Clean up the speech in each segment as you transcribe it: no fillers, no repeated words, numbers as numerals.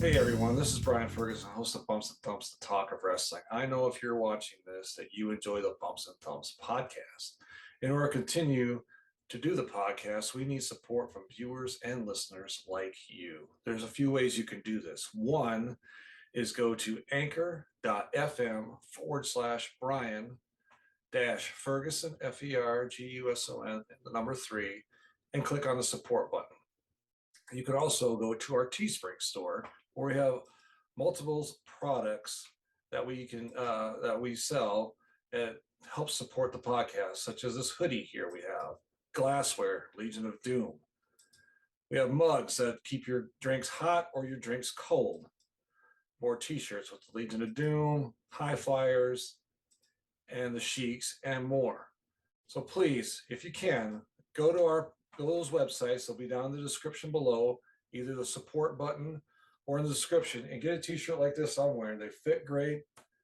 Hey everyone, this is Brian Ferguson, host of Bumps and Thumps, the talk of wrestling. I know if you're watching this that you enjoy the Bumps and Thumps podcast. In order to continue to do the podcast, we need support from viewers and listeners like you. There's a few ways you can do this. One is go to anchor.fm/Brian Ferguson, Ferguson, the number 3, and click on the support button. You can also go to our Teespring store where we have multiple products that we sell and help support the podcast, such as this hoodie here we have, glassware, Legion of Doom. We have mugs that keep your drinks hot or your drinks cold. More t-shirts with the Legion of Doom, high flyers, and the Sheiks, and more. So please, if you can, go to those websites. They'll be down in the description below, either the support button or in the description, and get a t-shirt like this I'm wearing. They fit great,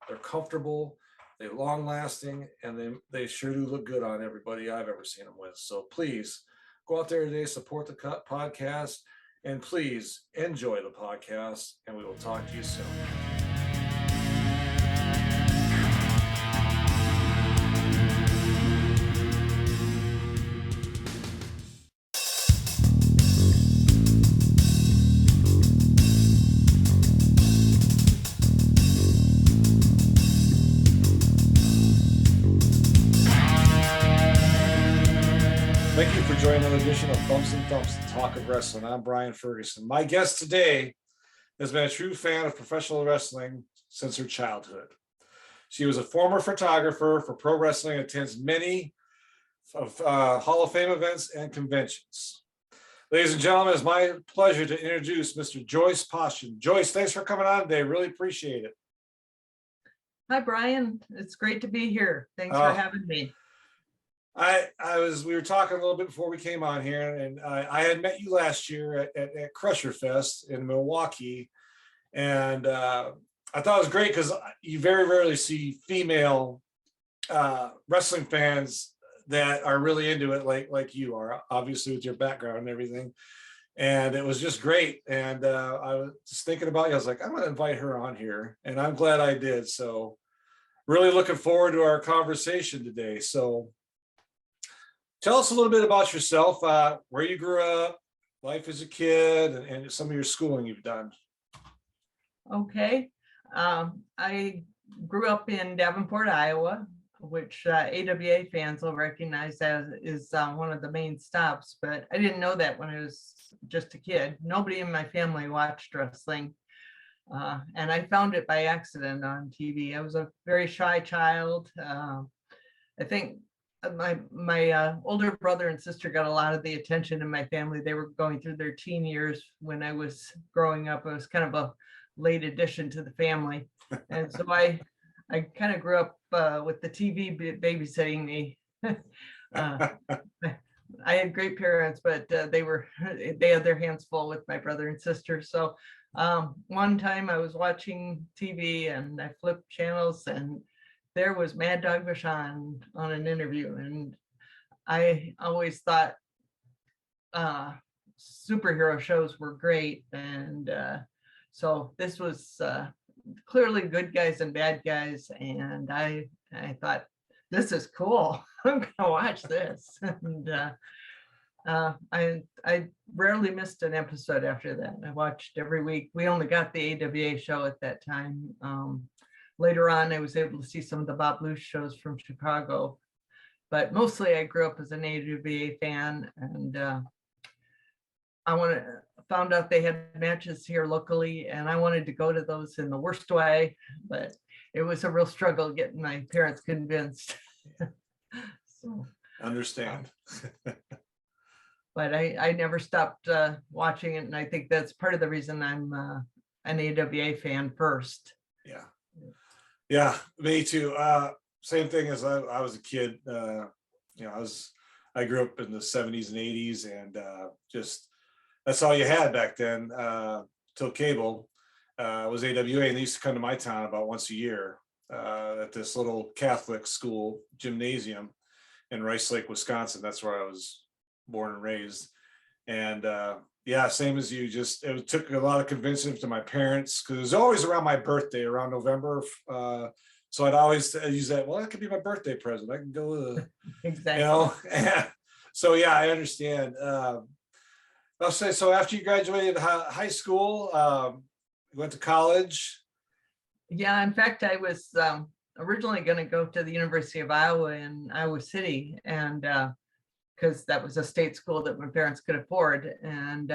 they're comfortable, they're long lasting, and they sure do look good on everybody I've ever seen them with. So please go out there today, support the podcast, and please enjoy the podcast, and we will talk to you soon. Thank you for joining another edition of Bumps and Thumps, the talk of wrestling. I'm Brian Ferguson. My guest today has been a true fan of professional wrestling since her childhood. She was a former photographer for pro wrestling and attends many Hall of Fame events and conventions. Ladies and gentlemen, it's my pleasure to introduce Mr. Joyce Paustian. Joyce, thanks for coming on today. Really appreciate it. Hi, Brian. It's great to be here. Thanks for having me. We were talking a little bit before we came on here, and I had met you last year at Crusher Fest in Milwaukee, and I thought it was great because you very rarely see female wrestling fans that are really into it like you are, obviously with your background and everything. And it was just great. And I was just thinking about you. I was like, I'm going to invite her on here, and I'm glad I did. So really looking forward to our conversation today. So tell us a little bit about yourself, where you grew up, life as a kid, and some of your schooling you've done. Okay. I grew up in Davenport, Iowa, which AWA fans will recognize as is one of the main stops, but I didn't know that when I was just a kid. Nobody in my family watched wrestling, and I found it by accident on TV. I was a very shy child. I think my older brother and sister got a lot of the attention in my family. They were going through their teen years when I was growing up. I was kind of a late addition to the family. And so I kind of grew up with the TV babysitting me. I had great parents, but they had their hands full with my brother and sister. So one time I was watching TV and I flipped channels, and there was Mad Dog Vachon on an interview, and I always thought superhero shows were great, and so this was clearly good guys and bad guys, and I thought, this is cool. I'm gonna watch this, and I rarely missed an episode after that. I watched every week. We only got the AWA show at that time. Later on, I was able to see some of the Bob Luce shows from Chicago, but mostly I grew up as an AWA fan, and found out they had matches here locally, and I wanted to go to those in the worst way, but it was a real struggle getting my parents convinced. So, Understand. But I never stopped watching it, and I think that's part of the reason I'm an AWA fan first. Yeah, me too. Same thing as I was a kid. I grew up in the 70s and 80s, and just that's all you had back then till cable was AWA, and they used to come to my town about once a year at this little Catholic school gymnasium in Rice Lake, Wisconsin. That's where I was born and raised. And yeah, same as you. Just it took a lot of convincing to my parents because it was always around my birthday, around November. So I'd always use that. Well, that could be my birthday present. I can go to the, Exactly. So yeah, I understand. I'll say so. After you graduated high school, you went to college. Yeah, in fact, I was originally going to go to the University of Iowa in Iowa City, and because that was a state school that my parents could afford. And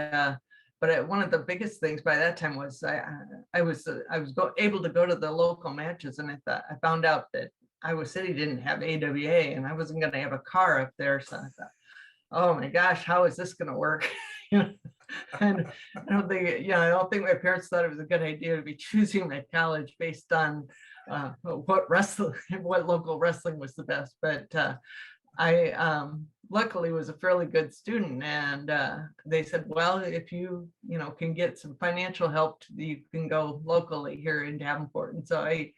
but one of the biggest things by that time was I was able to go to the local matches, and I found out that Iowa City didn't have AWA, and I wasn't going to have a car up there. So I thought, oh my gosh, how is this going to work? And I don't think my parents thought it was a good idea to be choosing my college based on what local wrestling was the best. But I luckily was a fairly good student, and they said, well, if you can get some financial help, you can go locally here in Davenport. And so I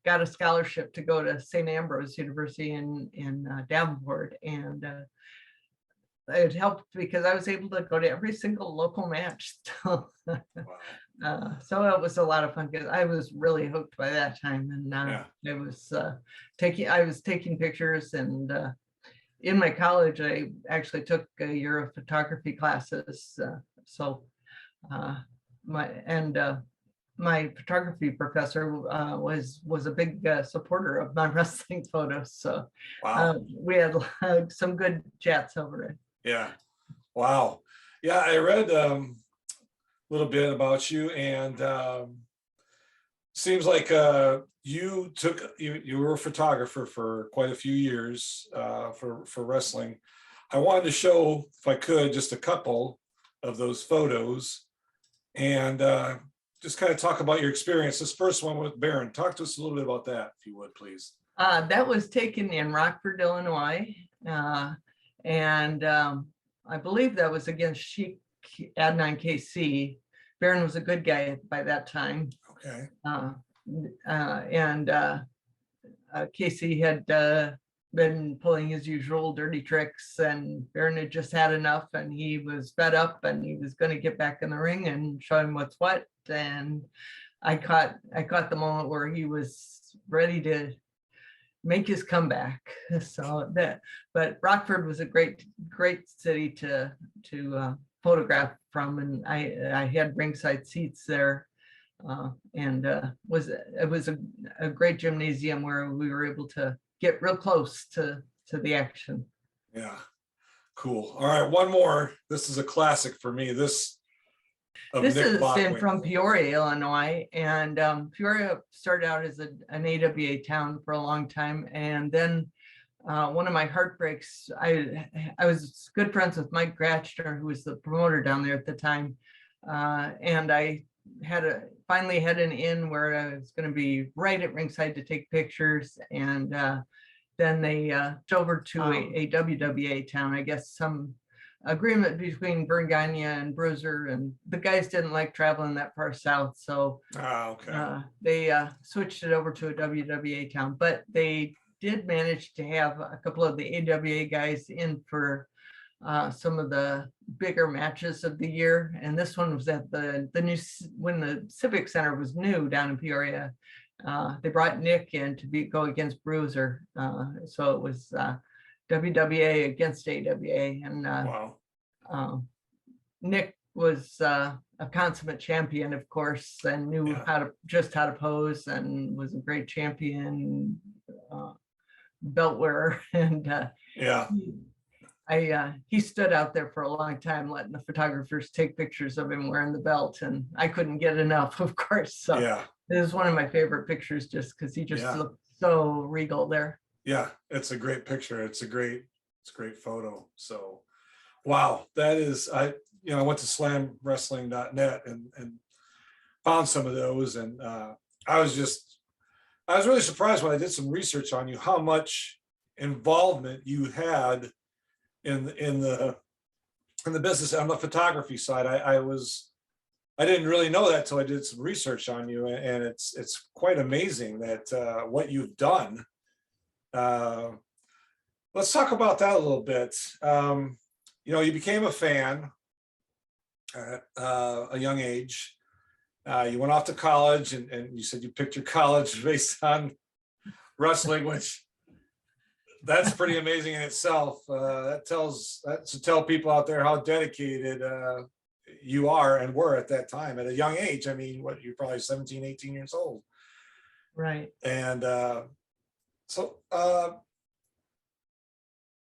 got a scholarship to go to St. Ambrose University in Davenport, and it helped because I was able to go to every single local match. So it was a lot of fun because I was really hooked by that time, and I was taking pictures, and in my college I actually took a year of photography classes. My photography professor was a big supporter of my wrestling photos. So we had some good chats over it. Yeah. Wow. Yeah, I read a little bit about you, and seems like you were a photographer for quite a few years for wrestling. I wanted to show, if I could, just a couple of those photos, and just kind of talk about your experience. This first one with Baron. Talk to us a little bit about that, if you would, please. That was taken in Rockford, Illinois. And I believe that was against Sheik Adnan KC. Baron was a good guy by that time. Okay. And KC had been pulling his usual dirty tricks, and Baron had just had enough, and he was fed up, and he was going to get back in the ring and show him what's what. And I caught the moment where he was ready to make his comeback. But Rockford was a great city to photograph from, and I had ringside seats there, and it was a great gymnasium where we were able to get real close to the action. Yeah, cool. All right, one more. This is a classic for me. This is from Peoria, Illinois, and Peoria started out as an AWA town for a long time, and then one of my heartbreaks, I was good friends with Mike Gratchner, who was the promoter down there at the time, and I finally had an in where I was going to be right at ringside to take pictures, and then they over to a WWA town. I guess some agreement between Vern Gagne and Bruiser, and the guys didn't like traveling that far south, so they switched it over to a WWA town. But they did manage to have a couple of the AWA guys in for some of the bigger matches of the year, and this one was at the new, when the Civic Center was new down in Peoria. They brought Nick in to go against Bruiser, so it was WWA against AWA, and Nick was a consummate champion, of course, and knew how to pose, and was a great champion, belt wearer, and he stood out there for a long time letting the photographers take pictures of him wearing the belt, and I couldn't get enough, of course. So it is one of my favorite pictures, just because he just looked so regal there. Yeah, it's a great picture. It's a great photo. So wow, that is, I went to slamwrestling.net and found some of those, and I was really surprised when I did some research on you how much involvement you had in the business on the photography side. I didn't really know that till I did some research on you, and it's quite amazing that what you've done. Let's talk about that a little bit. you became a fan at a young age. You went off to college, and you said you picked your college based on wrestling, which that's pretty amazing in itself. That should tell people out there how dedicated you are and were at that time at a young age. I mean, you're probably 17, 18 years old. Right. And so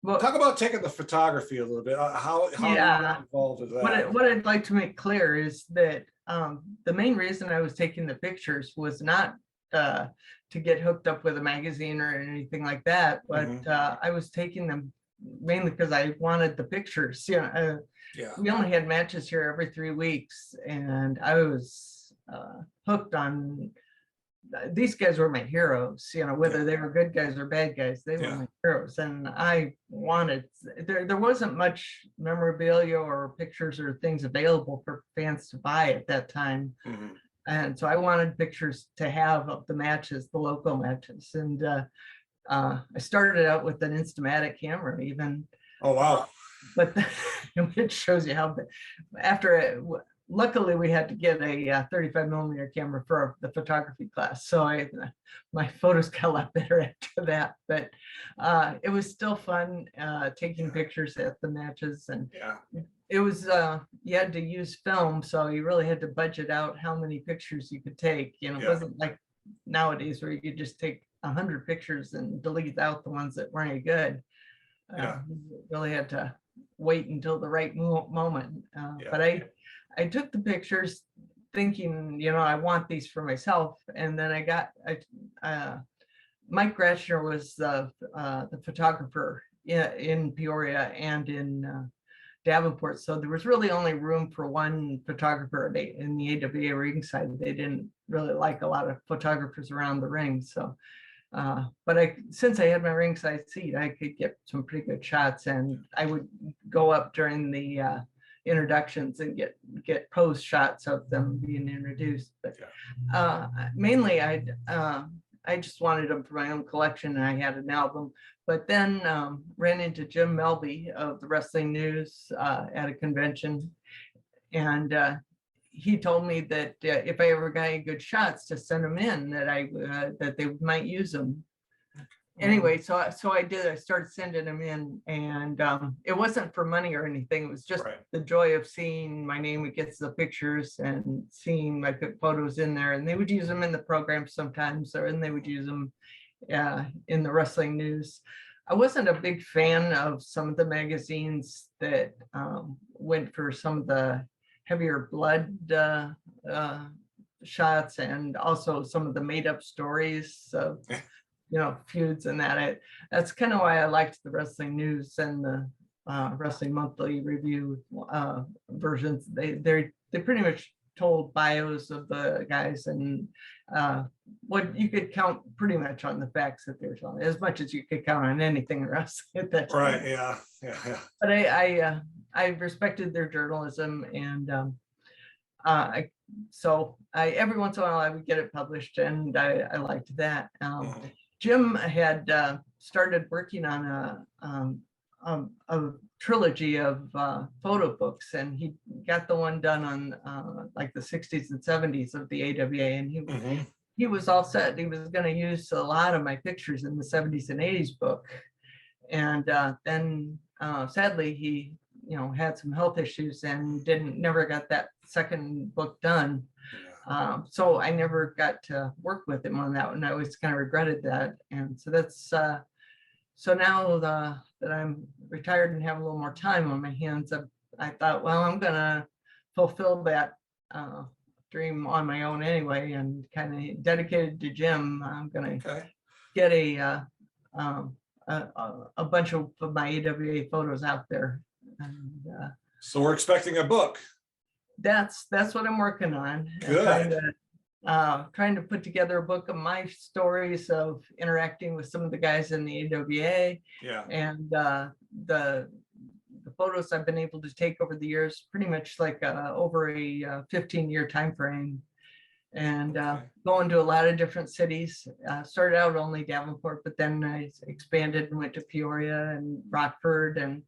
Well, talk about taking the photography a little bit. How you got involved with that? What I'd like to make clear is that the main reason I was taking the pictures was not to get hooked up with a magazine or anything like that, but I was taking them mainly because I wanted the pictures. We only had matches here every 3 weeks, and I was hooked on. These guys were my heroes, whether they were good guys or bad guys, they were my heroes. And I wanted, there wasn't much memorabilia or pictures or things available for fans to buy at that time. And so I wanted pictures to have of the matches, the local matches. And I started out with an Instamatic camera even. Oh, wow. But it shows you how, luckily we had to get a 35 millimeter camera for the photography class. So my photos got a lot better after that, but it was still fun taking pictures at the matches. And it was, you had to use film. So you really had to budget out how many pictures you could take. It wasn't like nowadays where you could just take 100 pictures and delete out the ones that weren't any good. You really had to wait until the right moment. But I took the pictures thinking, I want these for myself. And then Mike Gratchner was the photographer in Peoria and in Davenport. So there was really only room for one photographer in the AWA ringside. They didn't really like a lot of photographers around the ring. So, but since I had my ringside seat, I could get some pretty good shots, and I would go up during the introductions and get post shots of them being introduced. But mainly I just wanted them for my own collection, and I had an album. But then ran into Jim Melby of the Wrestling News at a convention, and he told me that if I ever got any good shots, to send them in, that they might use them. Anyway, so I did. I started sending them in, and it wasn't for money or anything. It was just the joy of seeing my name against the pictures and seeing my photos in there. And they would use them in the program sometimes, and they would use them in the Wrestling News. I wasn't a big fan of some of the magazines that went for some of the heavier blood shots, and also some of the made-up stories of feuds and that. That's kind of why I liked the Wrestling News and the Wrestling Monthly Review versions. They pretty much told bios of the guys, and what you could count pretty much on the facts that they were telling, as much as you could count on anything else at that time. Right. Yeah. But I respected their journalism, and so every once in a while I would get it published, and I liked that. Jim had started working on a trilogy of photo books, and he got the one done on like the 60s and 70s of the AWA, and he was all set. He was going to use a lot of my pictures in the 70s and 80s book, and then sadly he had some health issues and never got that second book done. So I never got to work with him on that one. I always kind of regretted that. And so that's, so now that I'm retired and have a little more time on my hands, I thought, well, I'm going to fulfill that dream on my own anyway, and kind of dedicated to Jim. I'm going to get a bunch of my AWA photos out there. And, so we're expecting a book. That's what I'm working on. Good. Trying to put together a book of my stories of interacting with some of the guys in the AWA. And the photos I've been able to take over the years, pretty much like over a 15-year time frame, and going to a lot of different cities. Started out only Davenport, but then I expanded and went to Peoria and Rockford, and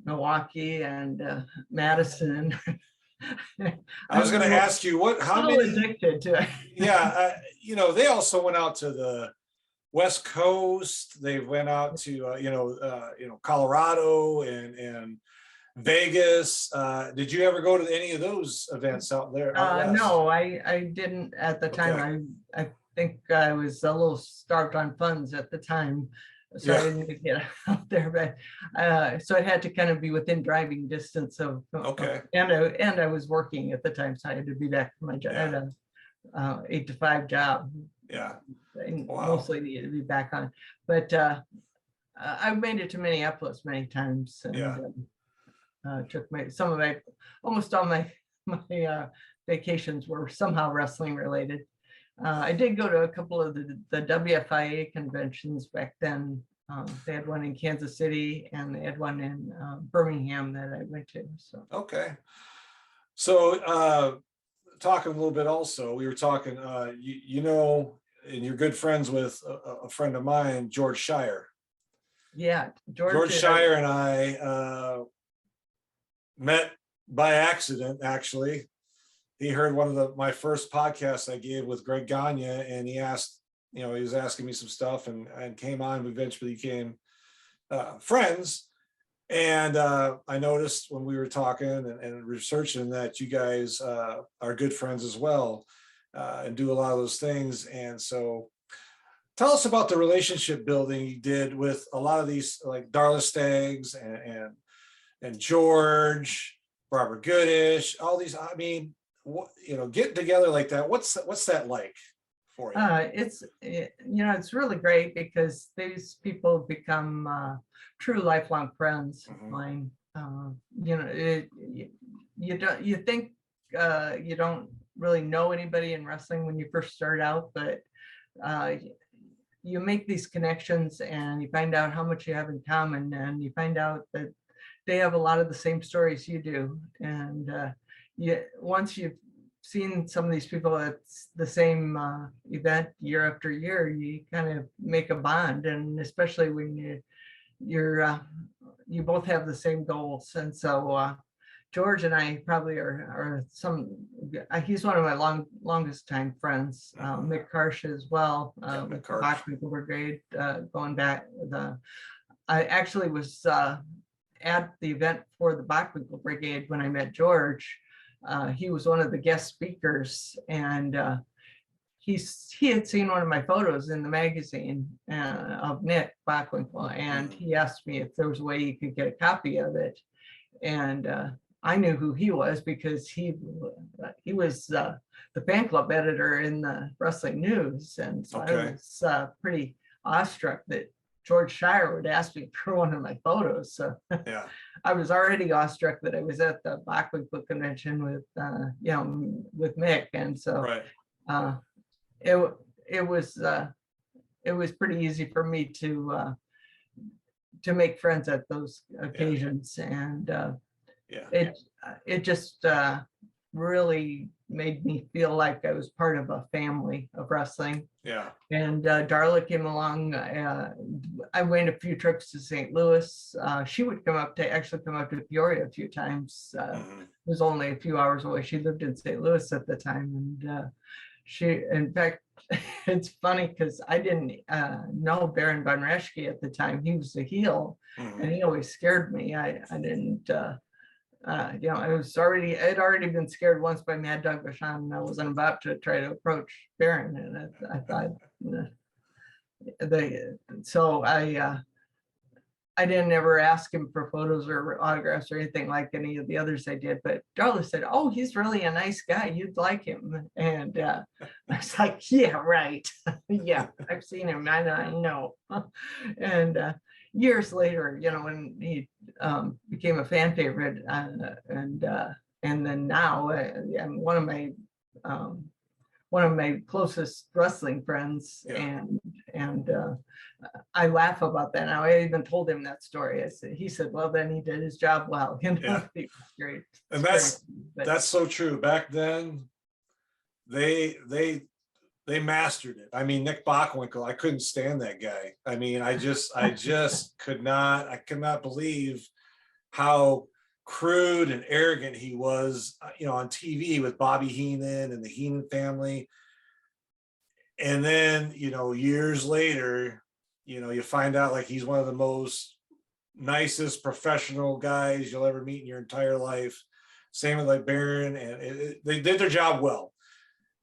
Milwaukee and Madison. I was going to ask you how many addicted to it. Yeah, they also went out to the West Coast. They went out to Colorado and Vegas. Did you ever go to any of those events out there? Out west? No, I didn't at the time. I think I was a little starved on funds at the time, so I didn't get out there. But so it had to kind of be within driving distance of. And I was working at the time, so I had to be back to my job. I had a 8 to 5 job. Yeah. Mostly needed to be back on, but I've made it to Minneapolis many times, and took almost all my vacations were somehow wrestling related. I did go to a couple of the WFIA conventions back then. They had one in Kansas City and they had one in Birmingham that I went to. So talking a little bit also, we were talking, and you're good friends with a friend of mine, George Shire. Yeah, George Shire and I met by accident, actually. He heard one of my first podcasts I gave with Greg Gagne, and he asked, he was asking me some stuff and came on. We eventually became friends. And I noticed when we were talking and researching that you guys are good friends as well, and do a lot of those things. And so tell us about the relationship building you did with a lot of these, like Darla Staggs and George, Barbara Goodish, all these. I mean, getting together like that. What's that like for you? It's really great because these people become true lifelong friends of mine. You think you don't really know anybody in wrestling when you first start out, but you make these connections and you find out how much you have in common, and you find out that they have a lot of the same stories you do. And once you've seen some of these people at the same event year after year, you kind of make a bond, and especially when you both have the same goals. And so George and I probably are he's one of my longest time friends. Mick Karsh as well, with the Bachwinkle Brigade, going back. I actually was at the event for the Bachwinkle Brigade when I met George. He was one of the guest speakers, and he had seen one of my photos in the magazine of Nick Bachwinkle, and he asked me if there was a way he could get a copy of it. And I knew who he was because he was the fan club editor in the Wrestling News, and so I was pretty awestruck that George Shire would ask me for one of my photos. So I was already awestruck that I was at the Bachwinkle convention with Mick, and so it was pretty easy for me to make friends at those occasions, and it just really made me feel like I was part of a family of wrestling. And Darla came along. I went a few trips to St. Louis. She would come up to Peoria a few times. It was only a few hours away. She lived in St. Louis at the time, and in fact, it's funny because I didn't know Baron von Raschke at the time. He was the heel, and he always scared me. I didn't. I'd already been scared once by Mad Dog Vachon, and I wasn't about to try to approach Baron, and I thought, I didn't ever ask him for photos or autographs or anything like any of the others I did, but Darla said, "Oh, he's really a nice guy. You'd like him." And I was like, "Yeah, right. Yeah, I've seen him. I know." And years later, when he became a fan favorite, and then now, one of my closest wrestling friends, and I laugh about that now. I even told him that story. He said, "Well, then he did his job well." It was great. And that's so true. Back then, they mastered it. I mean, Nick Bockwinkel, I couldn't stand that guy. I mean, I just could not believe how crude and arrogant he was, on TV with Bobby Heenan and the Heenan family. And then, years later, you find out like he's one of the most nicest professional guys you'll ever meet in your entire life. Same with like Barron, and they did their job well,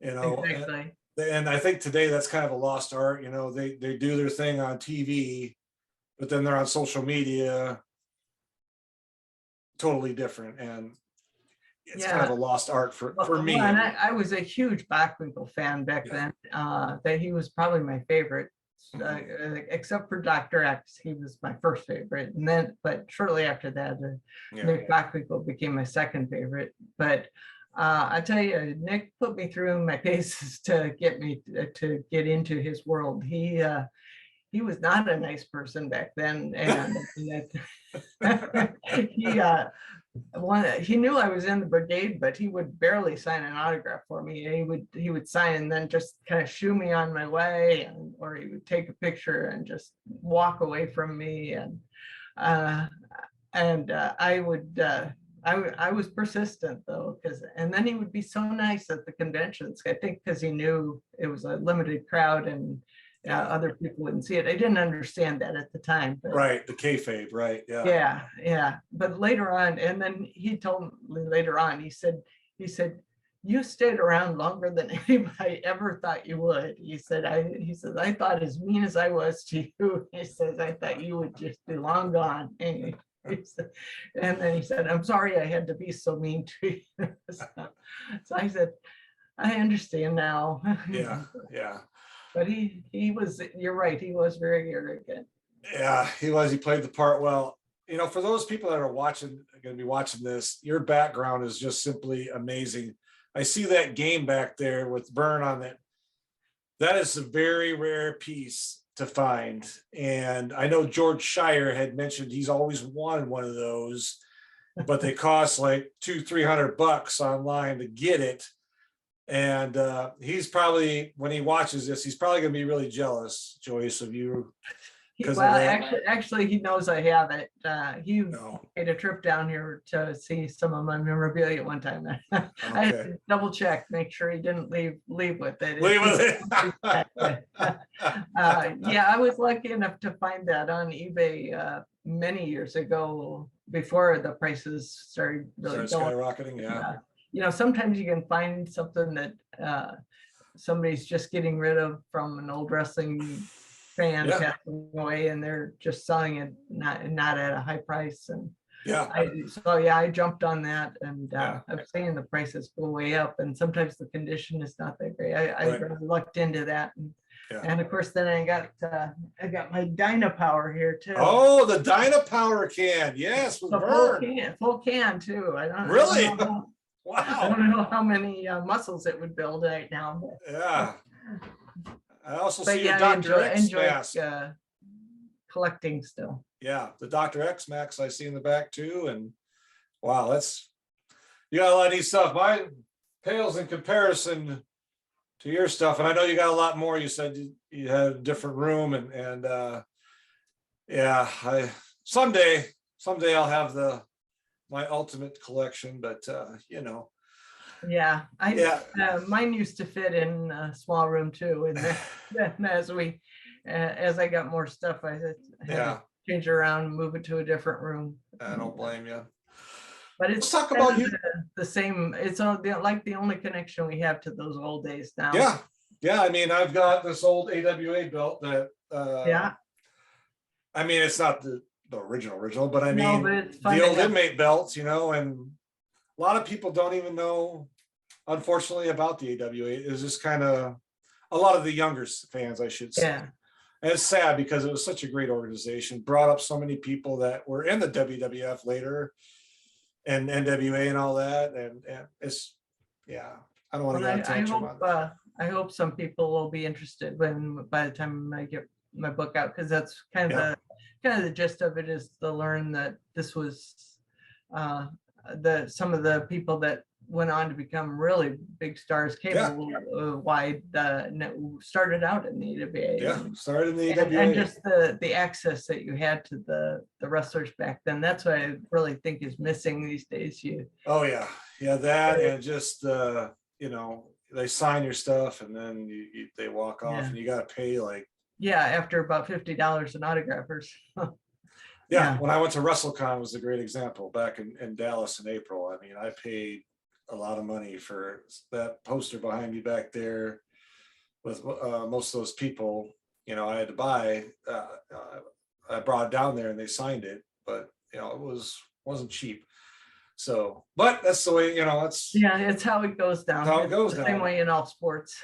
Exactly. And I think today that's kind of a lost art. They do their thing on TV, but then they're on social media, totally different, and it's kind of a lost art for me. And I was a huge Bockwinkel fan back then. That he was probably my favorite. Except for Dr. X, he was my first favorite, and then, but shortly after that, Nick Bockwinkel became my second favorite. But I tell you, Nick put me through my paces to get me to get into his world. He was not a nice person back then, and he knew I was in the brigade, but he would barely sign an autograph for me. He would sign and then just kind of shoo me on my way, or he would take a picture and just walk away from me. I was persistent though, and then he would be so nice at the conventions. I think because he knew it was a limited crowd and other people wouldn't see it. I didn't understand that at the time. But, right, the kayfabe, right? Yeah. Yeah. But later on, and then he told me later on, he said, you stayed around longer than anybody ever thought you would. He said, I thought as mean as I was to you, he says, I thought you would just be long gone. And then he said, I'm sorry I had to be so mean to you. So I said, I understand now. Yeah. But he was, you're right, he was very arrogant. Yeah, he was. He played the part well. For those people that are going to be watching this, your background is just simply amazing. I see that game back there with Byrne on it. That is a very rare piece to find. And I know George Shire had mentioned he's always wanted one of those, but they cost like $200-300 online to get it. And he's probably, when he watches this, he's probably going to be really jealous, Joyce, of you. Actually, he knows I have it. He made a trip down here to see some of my memorabilia one time. I had to double check, make sure he didn't leave with it. Leave with it. I was lucky enough to find that on eBay many years ago, before the prices started really skyrocketing. Sometimes you can find something that somebody's just getting rid of from an old wrestling fan passing away, and they're just selling it not at a high price. And I jumped on that, and I've seen the prices go way up, and sometimes the condition is not that great. I looked into that, and of course then I got my Dynapower here too. Oh, the Dynapower can, yes, with full can too. I don't really. Wow. I don't know how many muscles it would build right now. Yeah. I also see your Dr. X mask. Collecting still. Yeah, the Dr. X mask I see in the back too. And wow, you got a lot of neat stuff. Mine pales in comparison to your stuff. And I know you got a lot more. You said you had a different room, and someday I'll have my ultimate collection, but mine used to fit in a small room too, and then as I got more stuff, I had to change it around and move it to a different room. I don't blame you. But it's talk about the same. It's like the only connection we have to those old days now. I mean, I've got this old AWA belt that I mean, it's not the original, but I mean, the old inmate belts, and a lot of people don't even know, unfortunately, about the AWA. It's just kind of a lot of the younger fans, I should say. And it's sad because it was such a great organization, brought up so many people that were in the WWF later and NWA and all that. And it's, I don't want to get attention on that. I hope some people will be interested by the time I get my book out, because that's kind of the gist of it, is to learn that this was some of the people that went on to become really big stars, cable wide, started out in the EWA. Yeah, started in the And EWA. just the access that you had to the wrestlers back then, that's what I really think is missing these days. Oh yeah, that, and just they sign your stuff and then they walk off, and you got to pay like after about $50 an autographers. When I went to WrestleCon was a great example back in Dallas in April. I mean, I paid a lot of money for that poster behind me back there with most of those people. I had to buy. I brought it down there and they signed it, but it wasn't cheap. So, but that's the way, it's how it goes down. How it goes the down. Same way in all sports.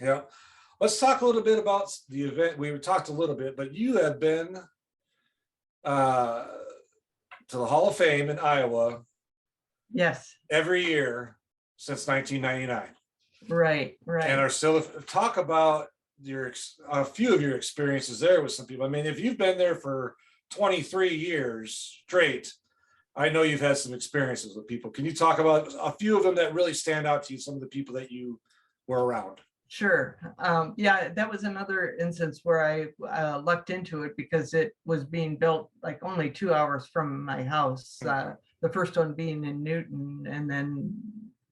Yeah. Let's talk a little bit about the event. We talked a little bit, but you have been to the Hall of Fame in Iowa. Yes. Every year since 1999. Right. And are still talk about a few of your experiences there with some people. I mean, if you've been there for 23 years straight, I know you've had some experiences with people. Can you talk about a few of them that really stand out to you, some of the people that you were around? Sure. That was another instance where I lucked into it because it was being built like only 2 hours from my house. The first one being in Newton, and then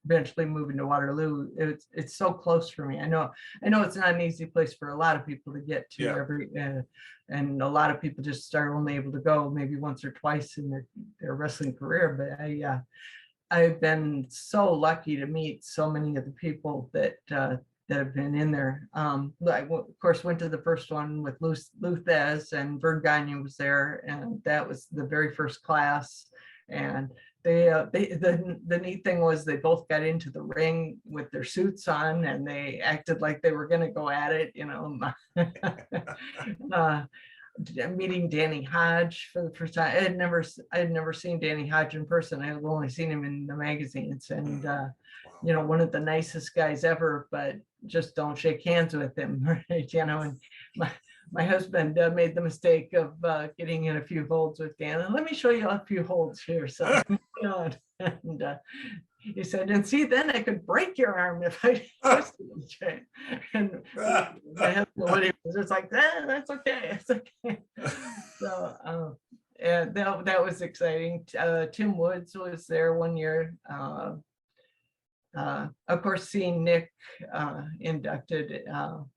eventually moving to Waterloo. It's so close for me. I know it's not an easy place for a lot of people to get to and a lot of people just are only able to go maybe once or twice in their wrestling career. But I've been so lucky to meet so many of the people that have been in there. I, of course, went to the first one with Lou Thesz, and Vern Gagne was there, and that was the very first class. And the neat thing was they both got into the ring with their suits on, and they acted like they were going to go at it. Meeting Danny Hodge for the first time. I had never seen Danny Hodge in person. I had only seen him in the magazines, and one of the nicest guys ever, but just don't shake hands with him, right? And my husband made the mistake of getting in a few holds with Dan. And let me show you a few holds here. So, and he said, and see, then I could break your arm if I twisted it. And my husband, what he was just like, that's okay. It's okay. So, and that was exciting. Tim Woods was there one year. Of course, seeing Nick inducted,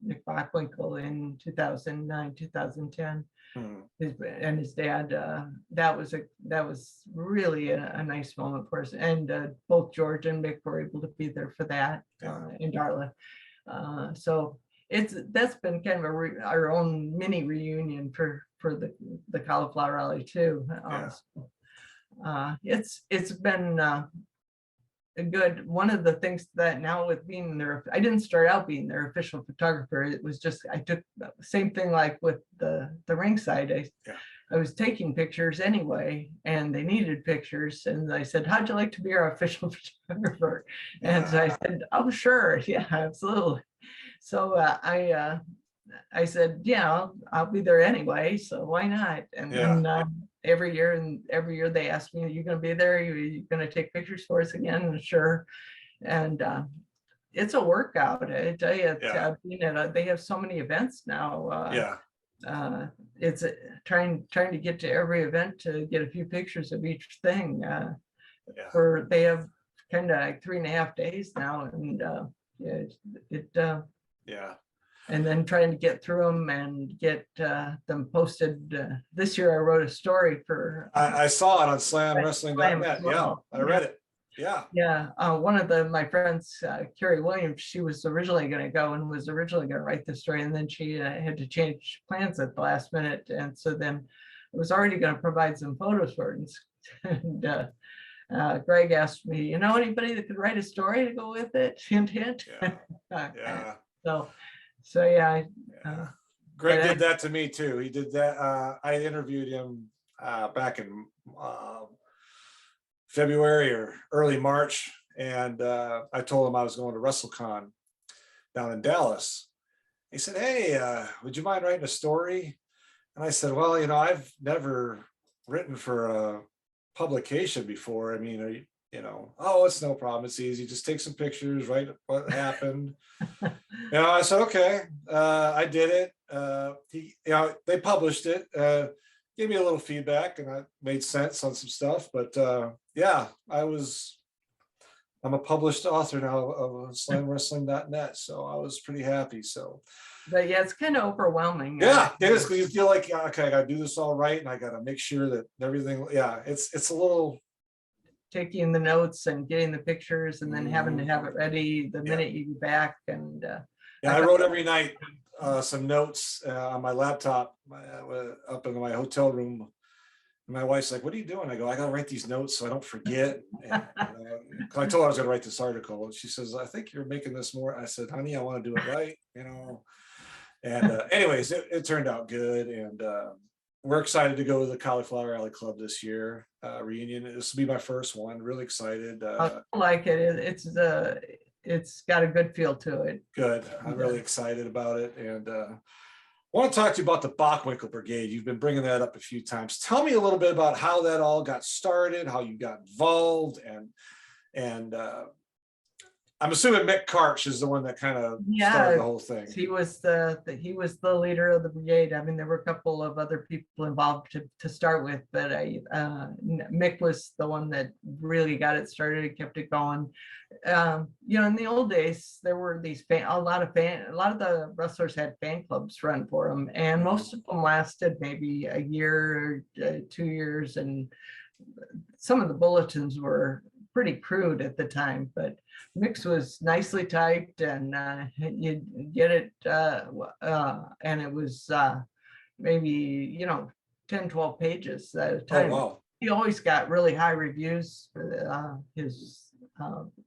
Nick Bockwinkel in 2009, 2010, and his dad, that was really a nice moment for us. And both George and Mick were able to be there for that, and Darla. So that's been kind of our own mini reunion for the Cauliflower Alley too. It's been good. One of the things that now with being there, I didn't start out being their official photographer. It was just, I took the same thing like with the ringside. I was taking pictures anyway, and they needed pictures. And I said, how'd you like to be our official photographer? And so I said, oh, sure. Yeah, absolutely. So I said, yeah, I'll be there anyway. So why not? And then every year they ask me, are you going to be there? Are you going to take pictures for us again? And sure. And it's a workout. I tell you, they have so many events now. It's trying to get to every event to get a few pictures of each thing. They have kind of like 3.5 days now, and and then trying to get through them and get them posted. This year I wrote a story for. I saw it on slamwrestling.net. Well. I read it. One of my friends, Carrie Williams, she was originally going to go and was originally going to write the story, and then she had to change plans at the last minute, and so then I was already going to provide some photos for it. And Greg asked me, you know anybody that could write a story to go with it? Hint, hint. Greg did that to me too. He did that. I interviewed him back in February or early March, and I told him I was going to WrestleCon down in Dallas. He said, hey, would you mind writing a story? And I said, well, I've never written for a publication before. I mean, oh, it's no problem. It's easy. Just take some pictures, write what happened. I said, okay. I did it. They published it, gave me a little feedback, and that made sense on some stuff. But yeah, I'm a published author now of slamwrestling.net, so I was pretty happy. So, but yeah, it's kind of overwhelming. Yeah, it is, because you feel like, okay, I got to do this all right, and I got to make sure that everything. Yeah, it's a little. Taking the notes and getting the pictures, and then having to have it ready the minute you get back. And yeah, I wrote every night some notes on my laptop up in my hotel room. And my wife's like, "What are you doing?" I go, "I got to write these notes so I don't forget." And, I told her I was going to write this article, and she says, "I think you're making this more." I said, "Honey, I want to do it right, And anyways, it turned out good, and we're excited to go to the Cauliflower Alley Club this year reunion. This will be my first one. Really excited. I like it. It's got a good feel to it. Good. I'm really excited about it, and I want to talk to you about the Bockwinkel Brigade. You've been bringing that up a few times. Tell me a little bit about how that all got started, how you got involved, and I'm assuming Mick Karch is the one that kind of started the whole thing. He was the leader of the brigade. I mean, there were a couple of other people involved to start with, but Mick was the one that really got it started and kept it going. In the old days, there were a lot of the wrestlers had fan clubs run for them, and most of them lasted maybe a year or 2 years, and some of the bulletins were pretty crude at the time, but Mick's was nicely typed, and you get it, and it was maybe 10, 12 pages at a time. Oh, wow. He always got really high reviews for his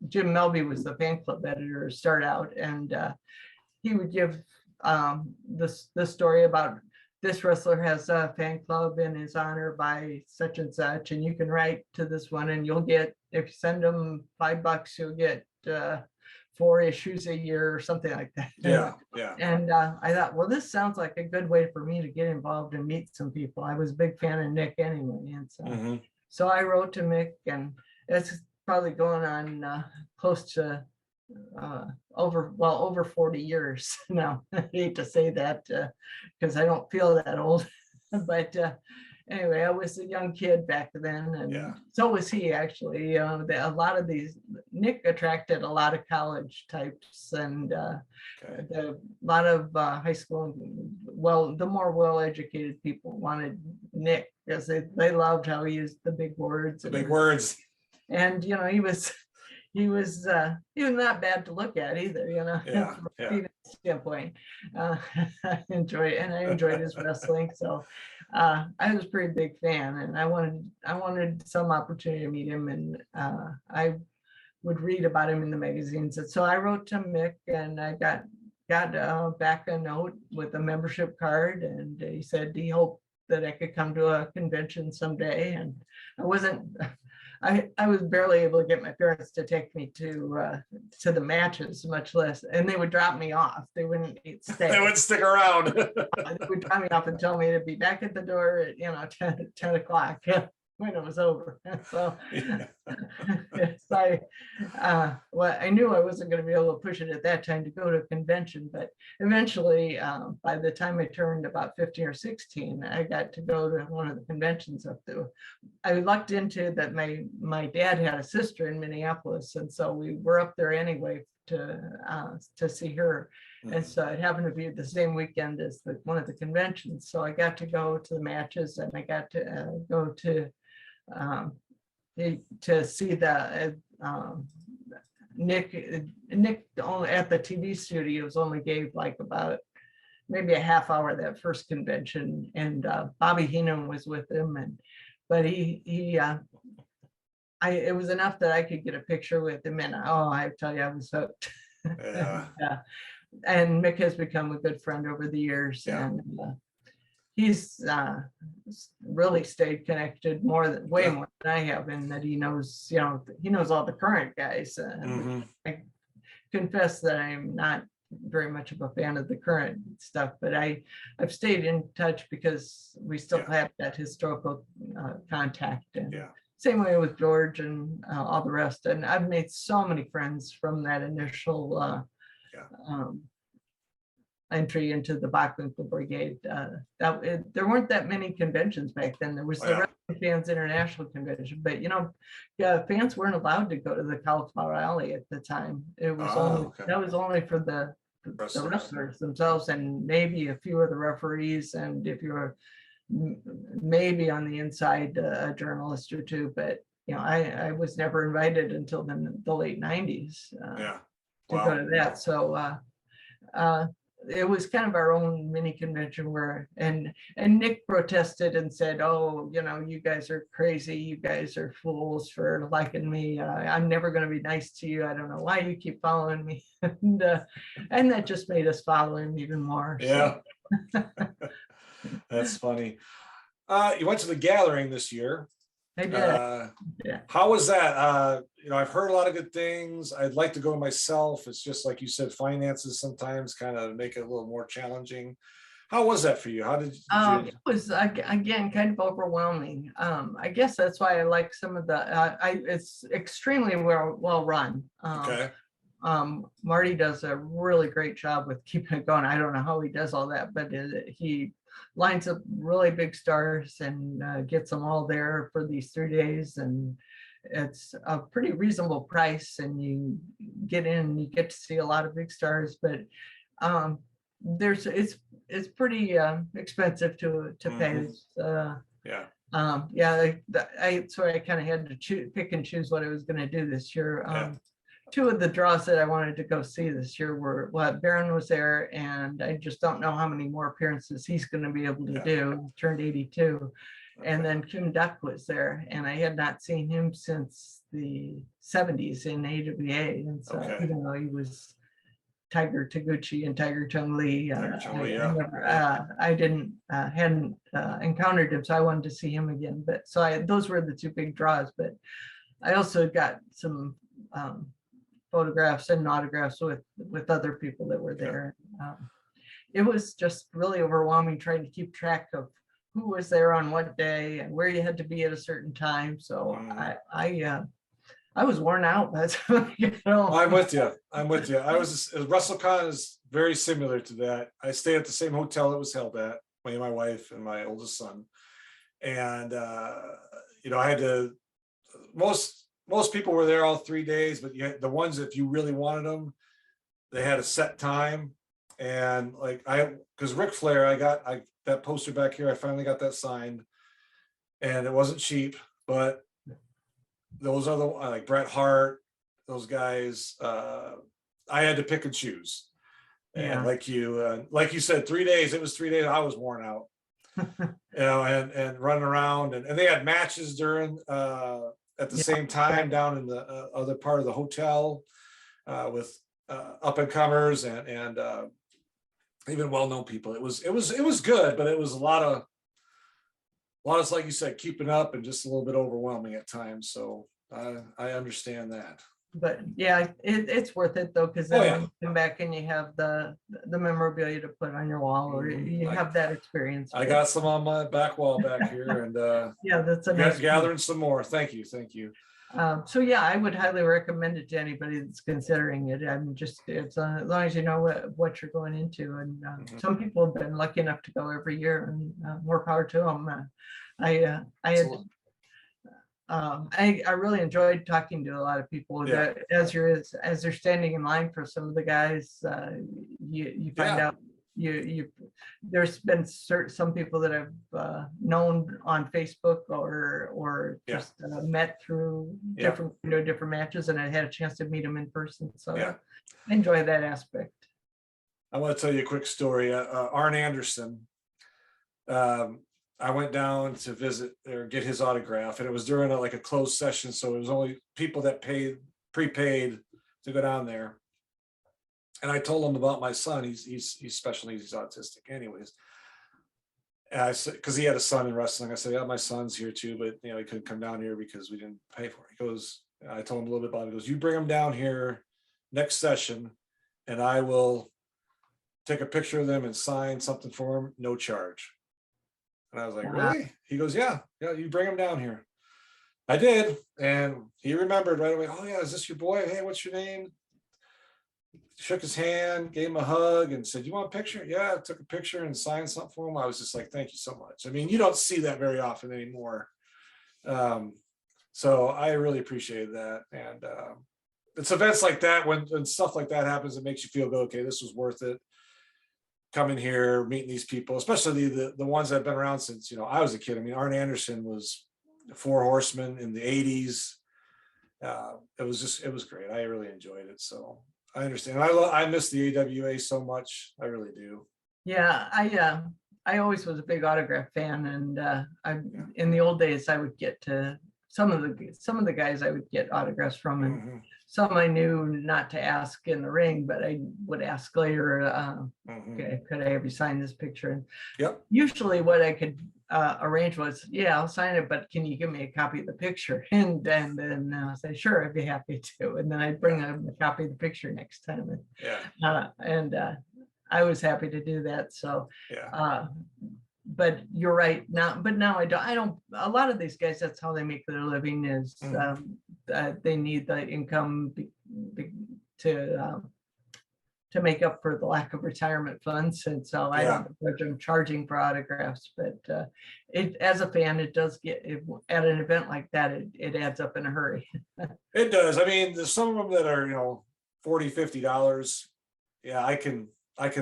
Jim Melby was the fan club editor to start out, and he would give the story about this wrestler has a fan club in his honor by such and such, and you can write to this one, and you'll get, if you send them $5, you'll get 4 issues a year or something like that. Yeah. And I thought, well, this sounds like a good way for me to get involved and meet some people. I was a big fan of Nick anyway, and so I wrote to Mick, and it's probably going on close to over 40 years now. I hate to say that because I don't feel that old, but anyway, I was a young kid back then, and so was he actually. A lot of these, Nick attracted a lot of college types, and a lot of high school, the more well-educated people wanted Nick because they loved how he used the big words. And he was not bad to look at either, from a female standpoint. I enjoyed his wrestling, so I was a pretty big fan, and I wanted some opportunity to meet him, and I would read about him in the magazines. And so I wrote to Mick, and I got back a note with a membership card, and he said he hoped that I could come to a convention someday, and I was barely able to get my parents to take me to the matches, much less, and they would drop me off. They wouldn't stay. They wouldn't stick around. They would drop me off and tell me to be back at the door at 10 o'clock when it was over. So, I knew I wasn't going to be able to push it at that time to go to a convention, but eventually, by the time I turned about 15 or 16, I got to go to one of the conventions up there. I lucked into that my dad had a sister in Minneapolis, and so we were up there anyway to see her. And so it happened to be the same weekend as one of the conventions. So I got to go to the matches, and I got to go to see the Nick only at the TV studios only gave like about maybe a half hour that first convention, and Bobby Heenan was with him, but it was enough that I could get a picture with him, and I tell you, I was hooked. Yeah. And Mick has become a good friend over the years, and he's really stayed connected way more than I have, in that he knows all the current guys. I confess that I'm not very much of a fan of the current stuff, but I've stayed in touch because we still have that historical contact, and same way with George and all the rest. And I've made so many friends from that initial entry into the Bachwinkle Brigade. There weren't that many conventions back then. There was the Wrestling Fans International Convention, but fans weren't allowed to go to the Cauliflower Alley at the time. It was that was only for the wrestlers themselves and maybe a few of the referees, and if you were maybe on the inside, a journalist or two. But I was never invited until the late 90s to go to that. So it was kind of our own mini convention where, and Nick protested and said, "Oh, you guys are crazy. You guys are fools for liking me. I'm never going to be nice to you. I don't know why you keep following me." and that just made us follow him even more. Yeah. So. That's funny. You went to the gathering this year. I did. Yeah. How was that? I've heard a lot of good things. I'd like to go myself. It's just like you said, finances sometimes kind of make it a little more challenging. How was that for you? How did you? It was again kind of overwhelming. I guess that's why I like some of the. It's extremely well run. Okay. Marty does a really great job with keeping it going. I don't know how he does all that, but he lines up really big stars and gets them all there for these 3 days, and it's a pretty reasonable price, and you get in and you get to see a lot of big stars, but it's pretty expensive to pay. So I kind of had to pick and choose what I was going to do this year. Two of the draws that I wanted to go see this year were, Baron was there, and I just don't know how many more appearances he's going to be able to do. He turned 82. And then Kim Duck was there, and I had not seen him since the 70s in AWA. And so even though he was Tiger Taguchi and Tiger Chung Lee, I hadn't encountered him, so I wanted to see him again. But so those were the two big draws. But I also got some photographs and autographs with other people that were there. It was just really overwhelming trying to keep track of who was there on what day and where you had to be at a certain time. So I was worn out. That's I'm with you. WrestleCon is very similar to that. I stayed at the same hotel it was held at, me and my wife and my oldest son. And I had to most people were there all 3 days, but you had the ones, if you really wanted them, they had a set time. And because Ric Flair, I got that poster back here. I finally got that signed, and it wasn't cheap, but those other like Bret Hart, those guys, I had to pick and choose. And like you said, 3 days, it was 3 days. I was worn out, and running around, and they had matches during, at the same time down in the other part of the hotel with up and comers and even well-known people. It was good, but it was a lot of like you said, keeping up and just a little bit overwhelming at times. So I understand that. But it's worth it though, because then when you come back and you have the memorabilia to put on your wall, or you have that experience. I got some on my back wall back here, and that's a nice gathering some more. Thank you. So I would highly recommend it to anybody that's considering it. I'm just, it's as long as you know what you're going into, and some people have been lucky enough to go every year, and more power to them. I really enjoyed talking to a lot of people that as they're standing in line for some of the guys, you find out there's been some people that I've known on Facebook or just met through different matches, and I had a chance to meet them in person. So I enjoy that aspect. I want to tell you a quick story. Arn Anderson, I went down to visit or get his autograph, and it was during a closed session, so it was only people that prepaid to go down there. And I told him about my son. He's special needs. He's autistic, anyways. And I said, because he had a son in wrestling, I said, my son's here too, but he couldn't come down here because we didn't pay for it. He goes, I told him a little bit about it. He goes, you bring him down here next session, and I will take a picture of them and sign something for him, no charge. And I was like, really? He goes, yeah, you bring him down here. I did, and he remembered right away. Oh yeah, is this your boy? Hey, what's your name? Shook his hand, gave him a hug, and said, "You want a picture?" Yeah, I took a picture and signed something for him. I was just like, "Thank you so much." I mean, you don't see that very often anymore. Um, so I really appreciated that, and it's events like that when stuff like that happens, it makes you feel good. Okay, this was worth it. Coming here, meeting these people, especially the ones that have been around since I was a kid. I mean, Arn Anderson was Four Horsemen in the '80s. It was great. I really enjoyed it. So I understand. I miss the AWA so much. I really do. Yeah, I always was a big autograph fan, and in the old days I would get to some of the guys I would get autographs from, and Mhm, some I knew not to ask in the ring, but I would ask later, mhm. okay, could I have you sign this picture? And Yep. usually what I could arrange was, yeah, I'll sign it, but can you give me a copy of the picture? And then I'll say, sure, I'd be happy to. And then I'd bring them a copy of the picture next time. Yeah. And I was happy to do that. So, Yeah. but you're right now. But now I don't. A lot of these guys, that's how they make their living. Is they need the income to make up for the lack of retirement funds, and so I don't begrudge them charging for autographs. But it, as a fan, it does at an event like that, it adds up in a hurry. It does. I mean, there's some of them that are $40, $50. Yeah, I can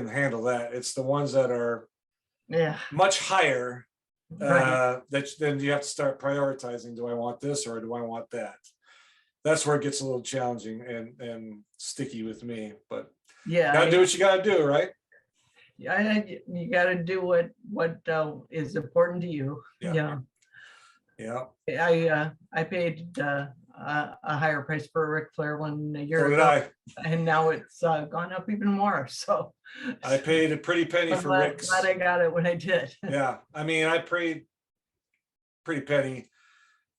handle that. It's the ones that are much higher Right. that then you have to start prioritizing. Do I want this or do I want that? That's where it gets a little challenging and sticky with me. But Yeah, gotta do what you gotta do, right? yeah, you got to do what is important to you. Yeah. Yeah. Yeah. I paid a higher price for a Ric Flair one a year So did ago, I. and now it's gone up even more. So I paid a pretty penny I'm for glad Rick's. I got it when I did. Yeah. I mean, I paid pretty penny.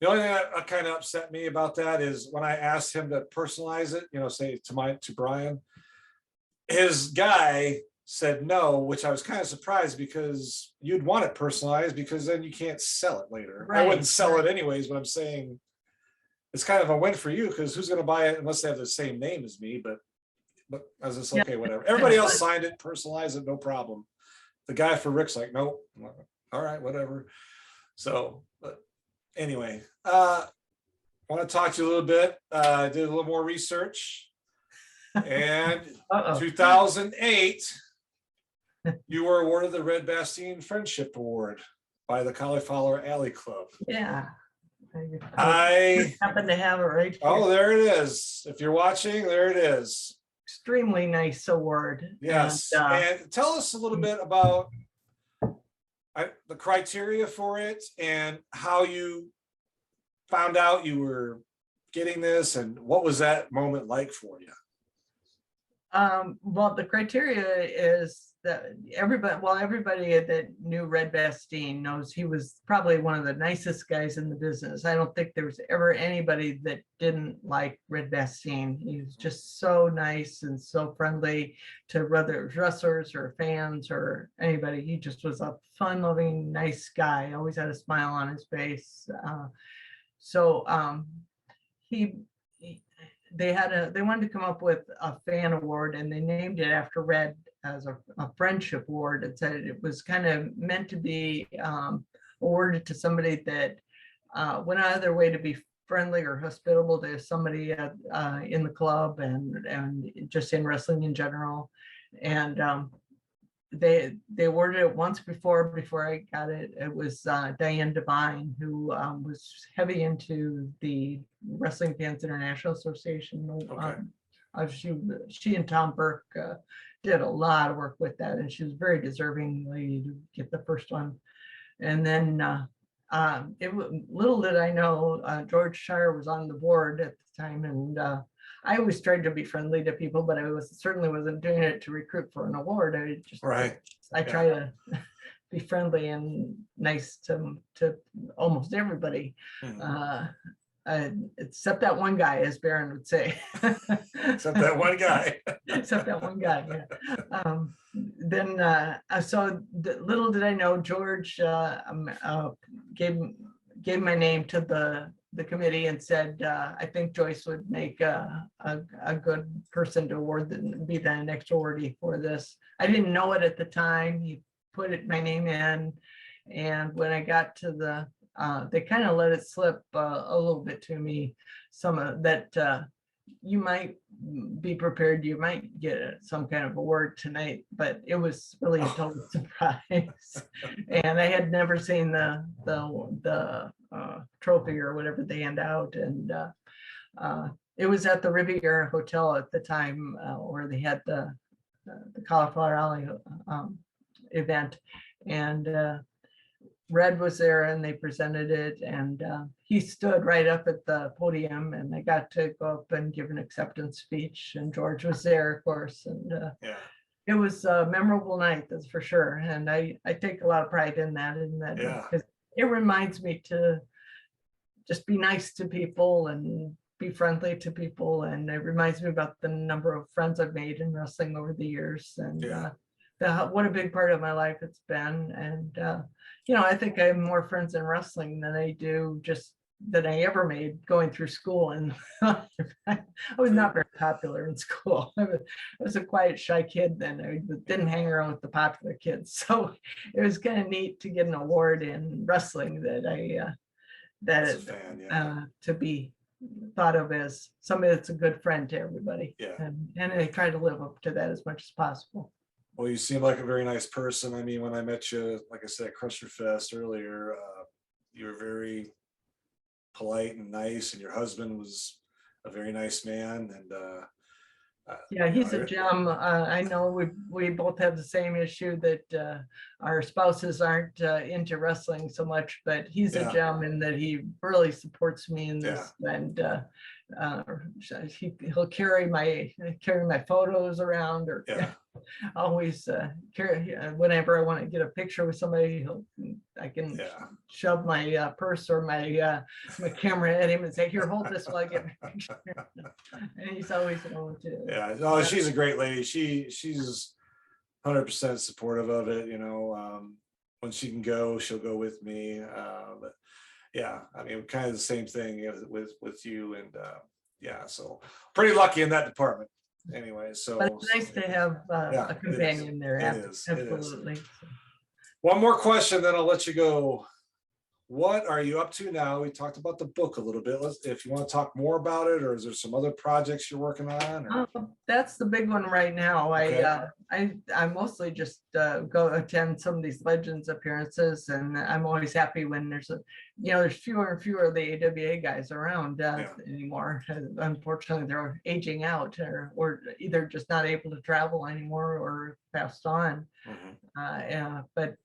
The only thing that kind of upset me about that is when I asked him to personalize it, say to Brian, his guy said no, which I was kind of surprised because you'd want it personalized because then you can't sell it later. I wouldn't sell it anyways, but I'm saying it's kind of a win for you because who's going to buy it unless they have the same name as me? But I was just okay, whatever. Everybody else signed it, personalized it, no problem. The guy for Rick's like, nope. All right, whatever. So, but anyway, I want to talk to you a little bit. I did a little more research, and 2008, you were awarded the Red Bastien Friendship Award by the Cauliflower Alley Club. Yeah. I happen to have it right here. Oh, there it is. If you're watching, there it is. Extremely nice award. Yes. And tell us a little bit about the criteria for it and how you found out you were getting this and what was that moment like for you? Well, the criteria is that everybody that knew Red Bastien knows he was probably one of the nicest guys in the business. I don't think there was ever anybody that didn't like Red Bastien. He was just so nice and so friendly to whether wrestlers or fans or anybody. He just was a fun-loving, nice guy. Always had a smile on his face. They wanted to come up with a fan award, and they named it after Red as a friendship award. It said it was kind of meant to be awarded to somebody that went out of their way to be friendly or hospitable to somebody in the club and just in wrestling in general. And they awarded it once before I got it. It was Diane Devine, who was heavy into the Wrestling Fans International Association. She and Tom Burke did a lot of work with that, and she was very deserving to get the first one. And then little did I know, George Shire was on the board at the time, and I always tried to be friendly to people, but I certainly wasn't doing it to recruit for an award. I try to be friendly and nice to almost everybody, except that one guy, as Baron would say. Except that one guy. Except that one guy. Yeah. So little did I know, George gave my name to the committee and said, I think Joyce would make a good person to be the next awardee for this. I didn't know it at the time. He put my name in, and when I got to they kind of let it slip a little bit to me, some of that. You might be prepared, you might get some kind of award tonight, but it was really a total surprise. And I had never seen the trophy or whatever they hand out. And it was at the Riviera Hotel at the time where they had the Cauliflower Alley event. And Red was there and they presented it, and he stood right up at the podium, and I got to go up and give an acceptance speech, and George was there, of course. And it was a memorable night, that's for sure. And I take a lot of pride in that because it reminds me to just be nice to people and be friendly to people. And it reminds me about the number of friends I've made in wrestling over the years, and what a big part of my life it's been. And I think I have more friends in wrestling than I ever made going through school. And I was not very popular in school. I was a quiet, shy kid then. I didn't hang around with the popular kids. So it was kind of neat to get an award in wrestling to be thought of as somebody that's a good friend to everybody. And I try to live up to that as much as possible. Well, you seem like a very nice person. I mean, when I met you, like I said, at Crusher Fest earlier, you were very polite and nice, and your husband was a very nice man. And he's a gem. I know we both have the same issue that our spouses aren't into wrestling so much, but he's a gem in that he really supports me in this. And he'll carry my photos around, or always carry whenever I want to get a picture with somebody. I can shove my purse or my camera at him and say, "Here, hold this while I get my picture." And he's always willing to. She's a great lady. She's 100% supportive of it. When she can go, she'll go with me. But I mean, kind of the same thing with you. And so pretty lucky in that department. Anyway, so but it's nice to have a companion there. Absolutely. One more question, then I'll let you go. What are you up to now? We talked about the book a little bit. If you want to talk more about it, or is there some other projects you're working on? That's the big one right now. Okay. I mostly just go attend some of these Legends appearances, and I'm always happy when there's fewer and fewer of the AWA guys around anymore. Unfortunately, they're aging out, or either just not able to travel anymore or passed on. But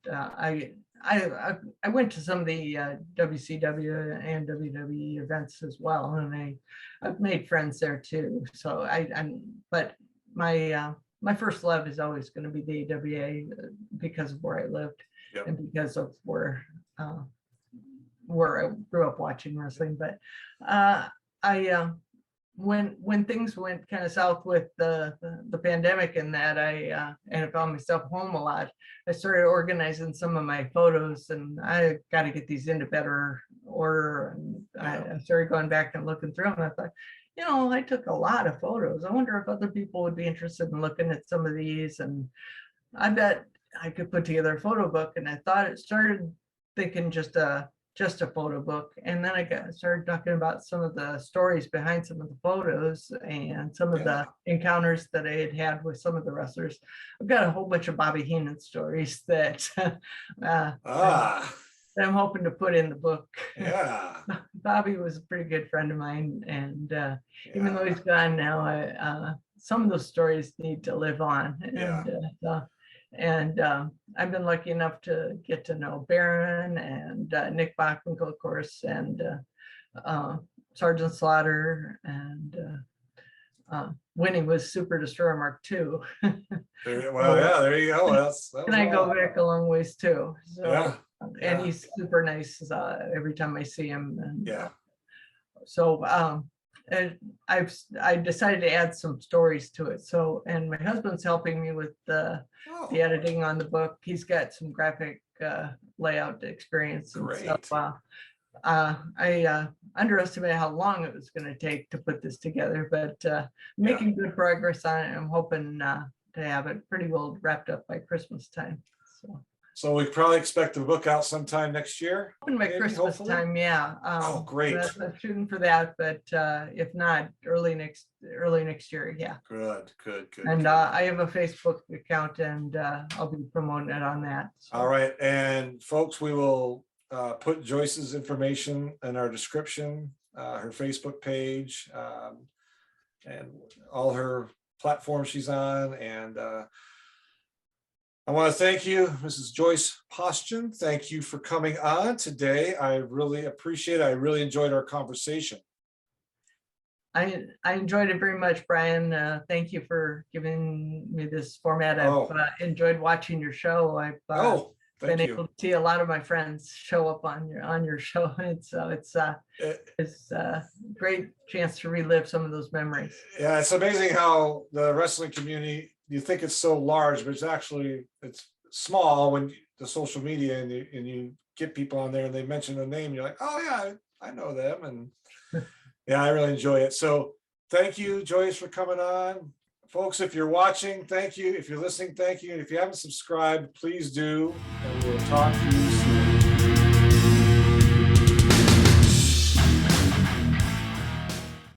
I went to some of the WCW and WWE events as well, and I've made friends there too. So but my first love is always going to be the AWA because of where I lived and because of where I grew up watching wrestling. But when things went kind of south with the pandemic and that, and I found myself home a lot, I started organizing some of my photos, and I got to get these into better order. And I started going back and looking through them, and I thought, I took a lot of photos. I wonder if other people would be interested in looking at some of these, and I bet I could put together a photo book. And I thought it started thinking just a photo book, and then I started talking about some of the stories behind some of the photos and some of the encounters that I had with some of the wrestlers. I've got a whole bunch of Bobby Heenan stories that I'm hoping to put in the book. Bobby was a pretty good friend of mine, and even though he's gone now, some of those stories need to live on. And I've been lucky enough to get to know Baron and Nick Bockwinkel, of course, and Sergeant Slaughter, and when he was Super Destroyer Mark II. There you go. And I go back a long ways too. So, and he's super nice every time I see him. And, so and I decided to add some stories to it. So, and my husband's helping me with the editing on the book. He's got some graphic layout experience and stuff. I underestimated how long it was going to take to put this together, but making good progress on it. I'm hoping to have it pretty well wrapped up by Christmas time. So we probably expect the book out sometime next year. Hoping by maybe, Christmas hopefully? time, yeah. Oh, great. I'm shooting for that, but if not, early next year, yeah. Good. And good. I have a Facebook account, and I'll be promoting it on that. So. All right, and folks, we will put Joyce's information in our description, her Facebook page, and all her platforms she's on. And I want to thank you, Mrs. Joyce Paustian. Thank you for coming on today. I really appreciate it. I really enjoyed our conversation. I enjoyed it very much, Brian. Thank you for giving me this format. I've enjoyed watching your show. I've been able to see a lot of my friends show up on your show. It's a great chance to relive some of those memories. Yeah, it's amazing how the wrestling community, you think it's so large, but it's small when the social media and you get people on there and they mention a name, you're like, oh yeah, I know them. And yeah, I really enjoy it. So thank you, Joyce, for coming on. Folks, if you're watching, thank you. If you're listening, thank you. And if you haven't subscribed, please do. And we'll talk to you soon.